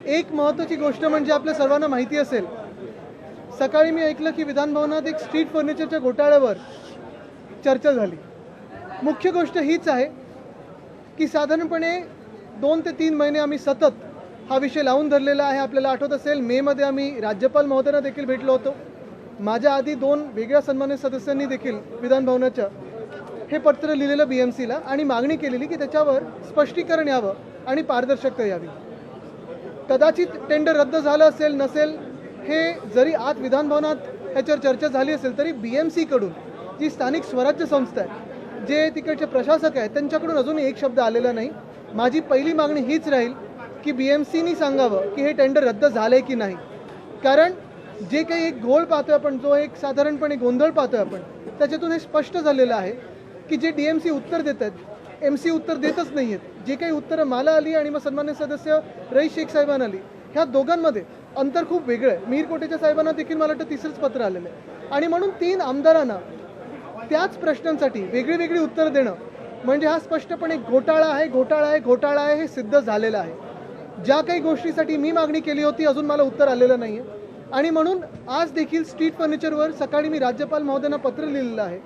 एक महत्त्वाची गोष्ट म्हणजे आपल्या सर्वांना माहिती असेल, सकाळी मी ऐकलं की विधानभवनात एक स्ट्रीट फर्निचरच्या घोटाळ्यावर चर्चा झाली. मुख्य गोष्ट हीच आहे की साधारणपणे 2 ते 3 महिने आम्ही सतत हा विषय लावून धरलेला आहे. आपल्याला आठवत असेल, मेमध्ये आम्ही राज्यपाल महोदयांना देखील भेटलो होतो. माझ्या आधी 2 वेगळ्या सन्मानित सदस्यांनी देखील विधानभवनाच्या हे पत्र लिहिलेलं BMCला आणि मागणी केलेली की त्याच्यावर स्पष्टीकरण यावं आणि पारदर्शकता यावी. कदाचित टेंडर रद्द झालं असेल नसेल, हे जरी आज विधानभवनात ह्याच्यावर चर्चा झाली असेल तरी BMCकडून जी स्थानिक स्वराज्य संस्था आहे, जे तिकडचे प्रशासक आहेत, त्यांच्याकडून अजूनही एक शब्द आलेला नाही. माझी पहिली मागणी हीच राहील की BMCनी सांगावं की हे टेंडर रद्द झाले की नाही. कारण जे काही एक घोळ पाहतोय आपण, जो एक साधारणपणे गोंधळ पाहतोय आपण, त्याच्यातून हे स्पष्ट झालेलं आहे की जे DMC उत्तर देत आहेत, MC उत्तर देतच नाही आहेत. जे काही उत्तरं मला आली आणि मग सन्मान्य सदस्य रईस शेख साहेबांना आली, ह्या दोघांमध्ये अंतर खूप वेगळं आहे. मीर कोटेच्या साहेबांना देखील मला वाटतं 3रंच पत्र आलेलं आहे. आणि म्हणून 3 आमदारांना त्याच प्रश्नांसाठी वेगळी वेगळी उत्तर देणं म्हणजे हा स्पष्टपणे घोटाळा आहे, घोटाळा आहे, घोटाळा आहे हे सिद्ध झालेलं आहे. ज्या काही गोष्टीसाठी मी मागणी केली होती अजून मला उत्तर आलेलं नाही आहे. आणि म्हणून आज देखील स्ट्रीट फर्निचरवर सकाळी मी राज्यपाल महोदयांना पत्र लिहिलेलं आहे.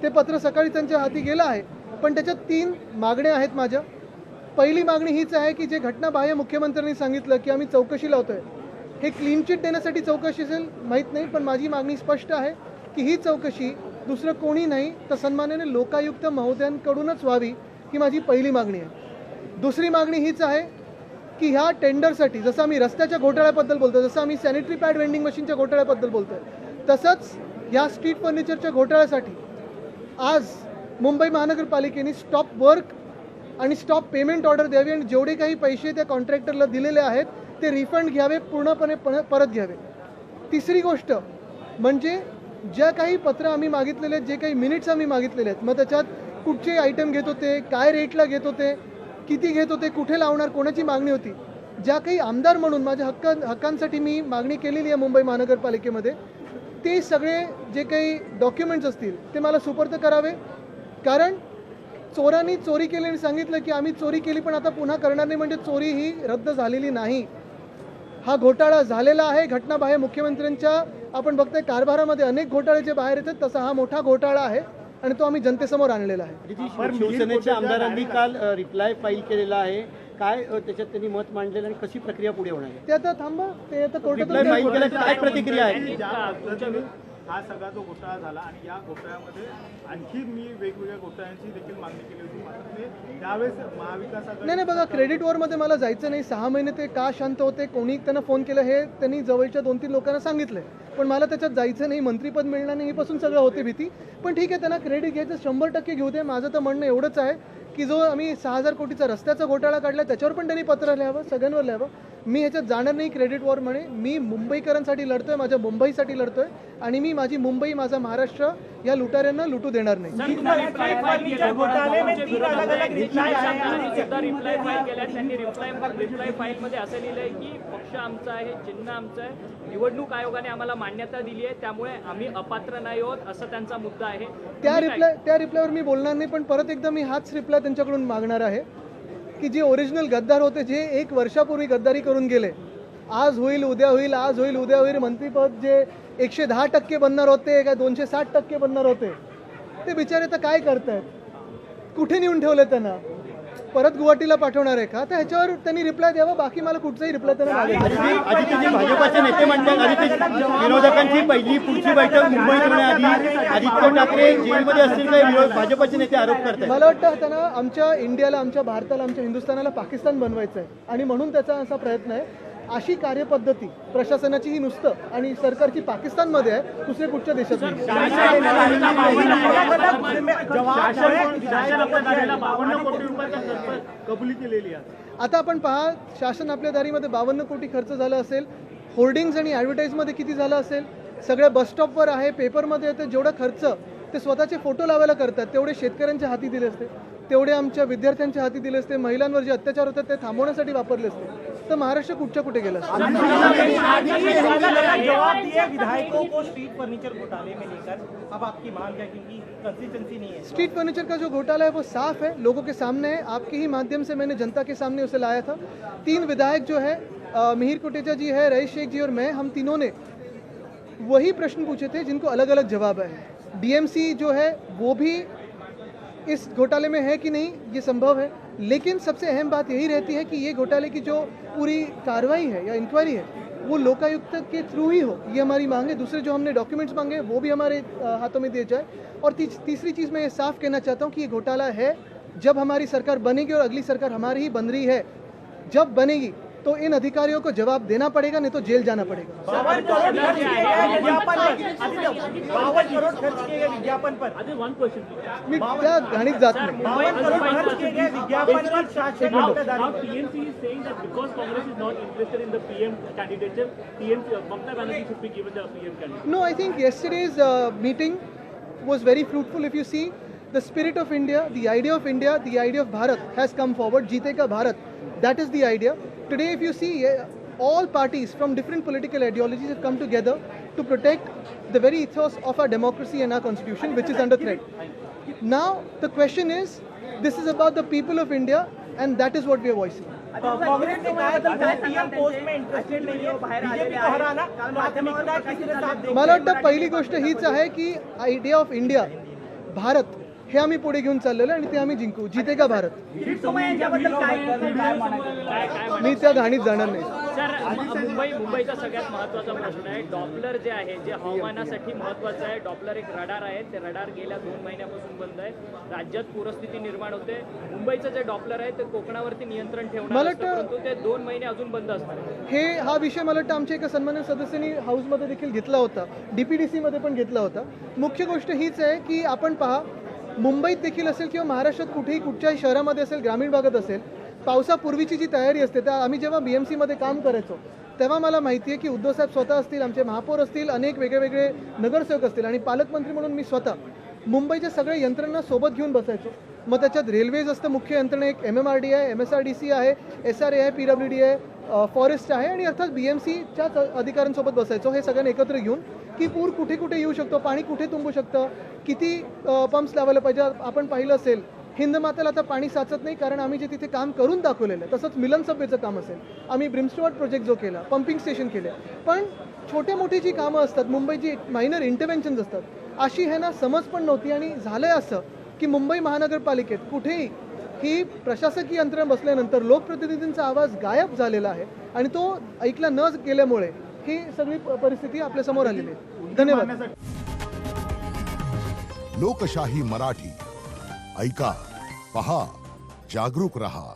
ते पत्र सकाळी त्यांच्या हाती गेलं आहे. पण त्याच्यात 3 मागण्या आहेत माझ्या. पहिली मागणी हीच आहे की जे घटनाबाह्य मुख्यमंत्र्यांनी सांगितलं की आम्ही चौकशी लावतोय, हे क्लीन चिट देण्यासाठी चौकशी असेल माहीत नाही, पण माझी मागणी स्पष्ट आहे की ही चौकशी दुसरं कोणी नाही तर सन्माननीय लोकायुक्त महोदयांकडूनच व्हावी, ही माझी पहिली मागणी आहे. दुसरी मागणी हीच आहे की ह्या टेंडरसाठी, जसं आम्ही रस्त्याच्या घोटाळ्याबद्दल बोलतो, जसं आम्ही सॅनिटरी पॅड वेंडिंग मशीनच्या घोटाळ्याबद्दल बोलतोय, तसंच ह्या स्ट्रीट फर्निचरच्या घोटाळ्यासाठी आज मुंबई महानगरपालिकेने स्टॉप वर्क आणि स्टॉप पेमेंट ऑर्डर द्यावी आणि जेवढे काही पैसे त्या कॉन्ट्रॅक्टरला दिलेले आहेत ते रिफंड घ्यावे, पूर्णपणे परत घ्यावे. तिसरी गोष्ट म्हणजे ज्या काही पत्र आम्ही मागितलेले आहेत, जे काही मिनिट्स आम्ही मागितलेले आहेत, मग त्याच्यात कुठचे आयटम घेत होते, काय रेटला घेत होते, किती घेत होते, कुठे लावणार, कोणाची मागणी होती, ज्या काही आमदार म्हणून माझ्या हक्कांसाठी मी मागणी केलेली आहे मुंबई महानगरपालिकेमध्ये, ते सगळे जे काही डॉक्युमेंट्स असतील ते मला सुपूर्द करावे. कारण चोरांनी चोरी केली आणि सांगितलं की आम्ही चोरी केली पण आता पुन्हा करणार नाही, म्हणजे चोरी ही रद्द झालेली नाही. हा घोटाळा झालेला आहे. घटनाबाह्य मुख्यमंत्र्यांच्या आपण बघतोय कारभारामध्ये अनेक घोटाळे जे बाहेर येतात, तसा हा मोठा घोटाळा आहे आणि तो आम्ही जनतेसमोर आणलेला आहे. शिवसेनेच्या आमदारांनी काल रिप्लाय फाईल केलेला आहे, काय त्याच्यात त्यांनी मत मांडलेलं आणि कशी प्रक्रिया पुढे होणार आहे ते आता थांबा, ते आता कोर्टात फाईल केल्याची काय प्रतिक्रिया आहे? हा सगळा जो घोटाळा झाला आणि या घोटाळ्यामध्ये आणखी मी वेगवेगळ्या घोटाळ्यांची देखील मागणी केली होती, मात्र ते त्यावेळेस महाविकास आघाडी नाही बघा, क्रेडिट वॉरमध्ये मला जायचं नाही. 6 महिने ते का शांत होते, कोणी त्यांना फोन केलं हे त्यांनी जवळच्या 2-3 लोकांना सांगितलंय, पण मला त्याच्यात जायचं नाही. मंत्रीपद मिळणार नाही ही पासून सगळं होते भीती. पण ठीक आहे, त्यांना क्रेडिट घ्यायचं 100% घेऊ दे. माझं तर म्हणणं एवढंच आहे की जो आम्ही 6,000 कोटीचा रस्त्याचा घोटाळा काढला त्याच्यावर पण त्यांनी पत्र लिहावं, सगळ्यांवर लिहावं. मी ह्याच्यात जाणार नाही क्रेडिट वॉर म्हणे. मी मुंबईकरांसाठी लढतोय, माझ्या मुंबईसाठी लढतोय आणि मी माझी मुंबई, माझा महाराष्ट्र या लुटाऱ्यांना लुटू देणार नाही. रिप्लाय फाईल मध्ये असं लिहिलंय की पक्ष आमचा आहे, चिन्ह आमचं आहे, निवडणूक आयोगाने आम्हाला मान्यता दिली आहे, त्यामुळे आम्ही अपात्र नाही आहोत, असं त्यांचा मुद्दा आहे. त्या रिप्लायवर मी बोलणार नाही, पण परत एकदा मी हाच रिप्लाय त्यांच्याकडून मागणार आहे की जे ओरिजिनल गद्दार होते, जे 1 वर्षापूर्वी गद्दारी करून गेले, आज होईल उद्या होईल, आज होईल उद्या होईल, मंत्रीपद जे 110% बनणार होते का 260% बनणार होते, ते बिचारे तर काय करतायत, कुठे नेऊन ठेवले त्यांना, परत गुवाहाटीला पाठवणार आहे का? तर ह्याच्यावर त्यांनी रिप्लाय द्यावा. बाकी मला कुठचाही रिप्लाय त्यांना आदित्यजी भाजपचे नेते म्हणतात, आदित्य विरोधकांची पहिली पुढची बैठक मुंबईत होण्याआधी आदित्य ठाकरे जेलमध्ये असतील काय भाजपचे नेते आरोप करतात. मला वाटतं त्यांना आमच्या इंडियाला, आमच्या भारताला, आमच्या हिंदुस्थानाला पाकिस्तान बनवायचं आहे आणि म्हणून त्याचा असा प्रयत्न आहे. अशी कार्यपद्धती प्रशासनाची ही नुसतं आणि सरकारची पाकिस्तानमध्ये आहे, दुसऱ्या कुठच्या देशात नाही. कबुली केलेली आहे. आता आपण पहा, शासन आपल्या दारीमध्ये 52 कोटी खर्च झाला असेल, होर्डिंग्स आणि ॲडव्हर्टाईजमध्ये किती झाला असेल, सगळ्या बसस्टॉपवर आहे, पेपरमध्ये येतं. जेवढा खर्च ते स्वतःचे फोटो लावायला करतात तेवढे शेतकऱ्यांच्या हाती दिले असते, तेवढे आमच्या विद्यार्थ्यांच्या हाथी दिले असते, महिलांवर जे अत्याचार होतात ते थांबवण्यासाठी वापरले असते, तर महाराष्ट्र कुठच्या कुठे गेला असता. विधायकों को स्ट्रीट फर्नीचर घोटाले में लेकर अब आपकी मांग है, क्योंकि कंसिस्टेंसी नहीं है। स्ट्रीट फर्नीचर का जो घोटाला है वो साफ है, लोगों के सामने है, आपके ही माध्यम से मैंने जनता के सामने उसे लाया था। 3 विधायक जो है मिहिर कोटेचा जी है, रईस शेख जी और मैं, हम तीनों ने वही प्रश्न पूछे थे जिनको अलग अलग जवाब है। डीएमसी जो है वो भी इस घोटाले में है कि नहीं ये संभव है, लेकिन सबसे अहम बात यही रहती है कि ये घोटाले की जो पूरी कार्रवाई है या इंक्वायरी है वो लोकायुक्त के थ्रू ही हो, ये हमारी मांग है। दूसरे जो हमने डॉक्यूमेंट्स मांगे वो भी हमारे हाथों में दिए जाए। और तीसरी चीज़ मैं ये साफ कहना चाहता हूँ कि ये घोटाला है जब हमारी सरकार बनेगी, और अगली सरकार हमारी ही बन रही है, जब बनेगी तो इन अधिकारियों को जवाब देना पड़ेगा, नहीं तो जेल जाना पड़ेगा। 52 करोड़ खर्च किए गए विज्ञापन पर, 52 करोड़ खर्च किए गए विज्ञापन पर, मी त्या घाणीत जात नाही। 52 करोड़ खर्च किए गए विज्ञापन पर शासन Now आधारित। TMC is saying that because Congress is not interested in the PM candidature, TMC Mamata Banerjee should be given the PM candidate. No, I think yesterday's meeting was very fruitful. If you see, the spirit of India, the idea of India, the idea of Bharat has come forward. Jeetega Bharat, that is the idea. Today, if you see, all parties from different political ideologies have come together to protect the very ethos of our democracy and our constitution, which is under threat. Now, the question is, this is about the people of India, and that is what we are voicing. Congress ने कहा था वो PM post में interested नहीं है, BJP को हराना प्राथमिकता है, किसी ने साथ देख मला वाटतं पहिली गोष्ट हीच आहे की आयडिया ऑफ इंडिया, भारत, हे आम्ही पुढे घेऊन चाललेलो आहे आणि ते आम्ही जिंकू. जितेगा भारत. मी त्या घाणीत जाणार नाही. सर, मुंबईचा सगळ्यात महत्त्वाचा प्रश्न आहे डॉपलर जे आहे, जे हवामानासाठी महत्त्वाचं आहे. डॉपलर एक रडार आहे, ते रडार गेल्या 2 महिन्यापासून बंद आहे. राज्यात पूरस्थिती निर्माण होते. मुंबईचं जे डॉपलर आहे ते कोकणावरती नियंत्रण ठेवणार असतं, परंतु ते 2 महिने अजून बंद असणार. हा विषय मला वाटतं आमच्या एका सन्मान्य सदस्यांनी हाऊसमध्ये देखील घेतला होता, DPDC मध्ये पण घेतला होता. मुख्य गोष्ट हीच आहे की आपण पहा, मुंबईत देखील असेल किंवा महाराष्ट्रात कुठेही कुठच्याही शहरामध्ये असेल, ग्रामीण भागात असेल, पावसापूर्वीची जी तयारी असते, त्या आम्ही जेव्हा BMC मध्ये काम करायचो तेव्हा मला माहिती आहे की उद्धव साहेब स्वतः असतील, आमचे महापौर असतील, अनेक वेगळे नगरसेवक असतील आणि पालकमंत्री म्हणून मी स्वतः मुंबईच्या सगळ्या यंत्रणा सोबत घेऊन बसायचो. मग त्याच्यात रेल्वेज असतं, मुख्य यंत्रणा एक MMRD आहे, MSRDC आहे, SRA आहे, PWD आहे, फॉरेस्ट आहे आणि अर्थात BMCच्याच अधिकाऱ्यांसोबत बसायचो. हे सगळ्यांना एकत्र घेऊन की पूर कुठे कुठे येऊ शकतो, पाणी कुठे तुंबू शकतं, किती पंप्स लावायला पाहिजे. आपण पाहिलं असेल हिंदमातेला आता पाणी साचत नाही, कारण आम्ही जे तिथे काम करून दाखवलेलं आहे. तसंच मिलन सभेचं काम असेल, आम्ही ब्रिमस्टोअर्ट प्रोजेक्ट जो केला, पंपिंग स्टेशन केले. पण छोटे मोठी जी कामं असतात, मुंबईची मायनर इंटरव्हेन्शन्स असतात, अशी ह्यांना समज पण नव्हती. आणि झालंय असं की मुंबई महानगरपालिकेत कुठेही ही प्रशासकीय यंत्रणा बसल्यानंतर लोकप्रतिनिधींचा आवाज गायब झालेला आहे आणि तो ऐकला न गेल्यामुळे ही सगळी परिस्थिती आपल्यासमोर आलेली आहे. धन्यवाद. लोकशाही मराठी ऐका, पहा, जागरूक रहा.